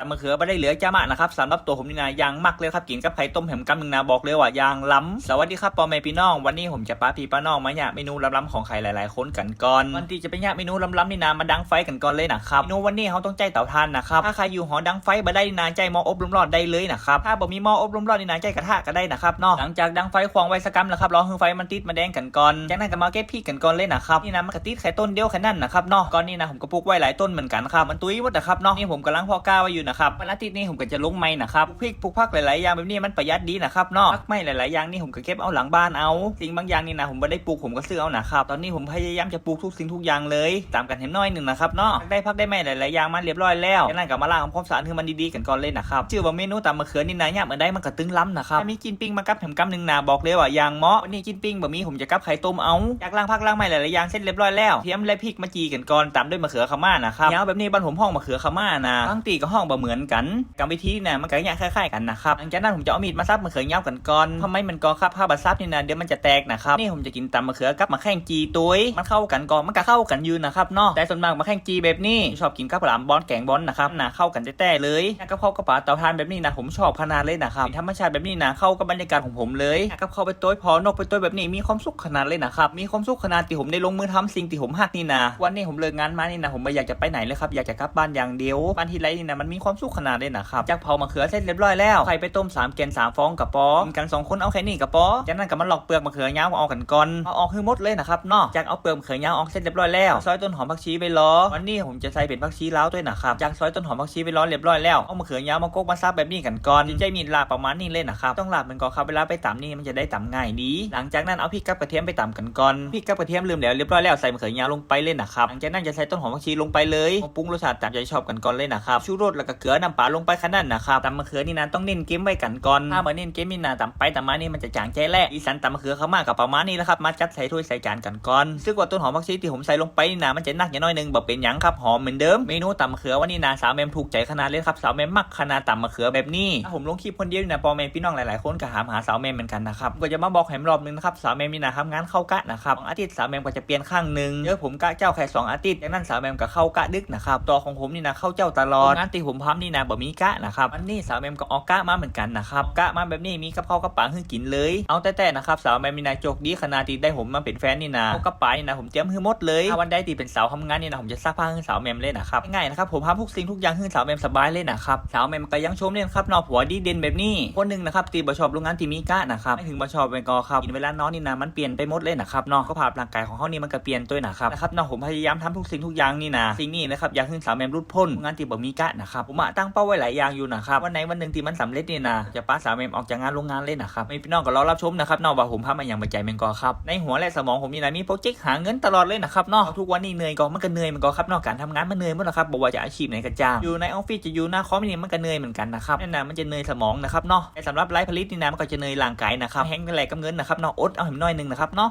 แต่มะเขือไม่ได้เหลือจ้ามะนะครับสำหรับตัวผมนี่นะยางมักเลยครับกินกับไข่ต้มแหมกำหนึ่งนะบอกเลยว่ายางล้ำสวัสดีครับปอแม่พี่น้องวันนี้ผมจะป้าพี่ป้าน้องมาเนี่ยเมนูล้ำๆของใครหลายๆคนกันก่อนวันที่จะเป็นเนี่ยเมนูล้ำๆนี่นะมาดังไฟกันก่อนเลยนะครับเมนูวันนี้เขาต้องใจเตาถ่านนะครับถ้าใครอยู่หอดังไฟมาได้นานใจหม้ออบลมร้อนได้เลยนะครับถ้าบ่มีหม้ออบลมร้อนนี่นานใจกระทะก็ได้นะครับเนาะหลังจากดังไฟควงไว้สักกำแล้วครับรอให้ไฟมันติดมาแดงกันก่อนจากนั้นก็มาเก็บพริกกันก่อนเลยนะครับนี่นะมันกระติดไข่ต้นเดียวแค่นั้นนะครับเนาะก่อนนี้นะผมก็ปลูกไว้หลายต้นเหมือนกันครับมันตุ้ยหมดนะครับเนาะนี่ผมกำลังเพาะกล้าไว้อยู่นะครับวันอาทิตย์นี้ผมก็จะลงไม้นะครับพริกปลูกผักหลายๆอย่างแบบนี้มันประหยัดดีนะครับเนาะผักไม้หลายๆอย่างนี่ผมก็เก็บเอาหลังบ้านเอาสิ่งบางอย่างนี่นะผมไม่ได้ปลูกผมก็ซื้อเอานะครับตอนนี้ผมพยายามจะปลูกทุกสิ่งทุกอย่างเลยตามกันเห็นน้อยหนึ่งนะครับเนาะได้ผักได้ไม้หลายๆอย่างมาเรียบร้อยแล้วจากนั้นก็มาล้างทำความสะอาดให้มันดีๆกันก่อนเลยนะครับชื่อว่าเมนูตำมะเขือนี่นะเนี่ยเหมือนได้มันกระตึงล้ำนะครับมีกินปิ้งมากับแหมกำหนึ่งนาบอกเลยว่าอย่างเหมาะวันนี้กินปิ้งบะหมี่ผมจะกับไข่ต้มเอาจากล้างผักล้างไม้หลายๆอย่างเสร็จเรียบร้อยแล้วเทียมและพริกมาจีกันก่อนตามด้วยมะเขือขม่านะครับเนี้ยแบบนี้บ้านผมห้องมะเขือขม่านะบางตีก็ห้องบะเหมือนกันกรรมวิธีเนี่ยมันก็คล้ายๆกันนะครับหลังจากนั้นผมจะเอามีดมาซับมะเขือเงากันก่อนทำไมมันกอครับผ้าบัดซับนี่นะเดี๋ยวมันจะแตกนะครับนี่ผมจะกินตำมะเขือกับมะแข้งจีตุ้ยมันเข้ากันก่อนมันก็เข้ากันยืนนะครับเนาะแต่ส่วนมากมะแข้งจีแบบนี้ชอบกินกับหลามบอลแกงบอลนะครับนะเข้ากันแต้ๆเลยกับข้าวกระป๋าเตาถ่านแบบนี้นะผมชอบขนาดเลยนะครับธรรมชาติแบบนี้นะเข้ากับบรรยากาศของผมเลยกับข้าวไปต้อยพอนกไปต้อยแบบนี้มีความสุขขนาดเลยนะครับมีความสุขขนาดที่ผมได้ลงมือทำสิ่งที่ผมหักนี่นะวันนี้ผมเลิกงานมานี่นะผมไม่อยากจะไปไหนเลยครับอยากจะกลับบ้านอย่างเดียวบ้านที่ไรนี่นะมันมีความสุขขนาดเลยนะครับจากเผามะเขือเสร็จเรียบร้อยแล้วไข่ไปต้ม3 แกน 3 ฟองกับปอกัน2 คนเอาแค่นี้กับปอจากนั้นก็มาหลอกเปลือกมะเขือยาวออกกันก่อนเอาออกให้หมดเลยนะครับเนาะจากเอาเปลือกมะเขือยาวออกเสร็จเรียบร้อยแล้วซอยต้นหอมผักชีไปรอวันนี้ผมจะใส่เป็นผักชีล้าวด้วยนะครับจากซอยต้นหอมผักชีไปรอเรียบร้อยแล้วเอามะเขือยาวมากกมาซับแบบนี้กันก่อนใจมีลาประมาณนี้เลยนะครับต้องลาเป็นก่อนครับเวลาไปตำนี่มันจะได้ตำง่ายดีหลังจากนั้นเอาพริกกับกระเทียมไปตำกันก่อนพริกกับกระเทียมลืมแล้วเรียบร้อยแล้วใส่มะเขือยาวลงไปเลยนะครับหลังจากนั้นจะใส่ต้นหอมผักชีลงไปเลยปรุงรสชาติตามใจชอบกันก่อนเลยนะครับชูรสแล้วก็เกลือน้ำปลาลงไปขนาดนะครับตำมะเขือนี่นะต้องเน้นเกมไว้กันก่อนถ้ามาเน้นเกมนี่นะตำไปตำมานี่มันจะจางใจแหละอีสันตำมะเขือเข้ามากับประมาณนี้แล้วครับมาจัดใส่ถ้วยใส่จานกันก่อนซึ่งว่าต้นหอมผักชีที่ผมใส่ลงไปนี่นะมันจะนักอย่างน้อยนึงแบบเป็นหยังครับหอมเหมือนเดิมเมนูตำมะเขือวันนี้นะสาวแมมถูกใจขนาดเลยครับสาวแมมมักขนาดตำมะเขือแบบนี้ถ้าผมลงคลิปคนเดียวนะพอแม่พี่น้องหลายๆคนก็หาสาวแมมเหมือนกันนะครับก็จะมาบอกแหมรอบนึงนะครับสาวแมมนี่นะทำงานเข้ากะนะครับอาทิตย์สาวแมมก็จะเปลี่ยนข้างนึงเดี๋ยวผมกะเจ้าแค่2 อาทิตย์จากนั้นสาวแมมก็เข้ากะดึกนะครับตัวของผมนี่นะเข้าเจ้าตลอดงานที่ผมพัมนี่นะบ่มีกะนะครับวันนี้สาวแมมก็ออกกะมาเหมือนกันนะครับกะมาแบบนี้มีกับข้าวกับปลาให้กินเลยเอาแต่นะครับสาวแมมมีนาโจกดีขนาดที่ได้ผมมาเป็นแฟนนี่นะเอากับปลานี่นะผมเตรียมให้หมดเลยถ้าวันใดที่เป็นสาวทำงานนี่นะผมจะซักผ้าให้สาวแมมเลยนะครับง่ายนะครับผมทำทุกสิ่งทุกอย่างให้สาวแมมสบายเลยนะครับสาวแมมก็ยังชมเลยครับนอผัวดีเด่นแบบนี้คนหนึ่งนะครับตีบ่ชอบโรงงานที่มีกะนะครับไม่ถึงบ่ชอบเป็นกอครับกินเวลานอนนี่นะมันเปลี่ยนไปหมดเลยนะครับเนาะก็ภาพร่างกายของเขานี่มันก็เปลี่ยนตัวนะครับเนาะผมพยายามทำทุกสิ่งทุกอย่างนี่นะสิ่งนี้นะครับอยากให้สาวแมมรุดพ้นงานที่บ่มีกะนะครับผมตั้งเป้าไว้หลายอย่างอยู่นะครับวันไหนวันหนึ่งที่มันสำเร็จนี่นะจะป้าสาวแมมออกจากงานโรงงานเลยนะครับไม่พี่น้องก็รอรับชมนะครับเนาะว่าผมทำมาอย่างใจเป็นกอครับในหัวและสมองผมนี่นะมีโปรเจกต์หาเงินตลอดเลยนะครับเนาะทุกวันนี้เหนื่อยก็มันก็เหนื่อยมันก็ครับเนาะการทำงานมันเหนื่อยหมดแล้วครับบอกว่าจะอาชีพไหนก็จ้างอยู่ในออฟฟิศจะอยู่หน้าคอมนี่มันก็เหนื่อยเหมือนกันนะครับนั่นนะมันจะเหนื่อยสมองนะครับเนาะแต่สำหรับไลฟ์ผลิตนี่นะมันก็จะเหนื่อยร่างกายนะครับแห้งแหลกกับเงินนะครับเนาะอดเอาให้น้อยนึงนะครับเนาะ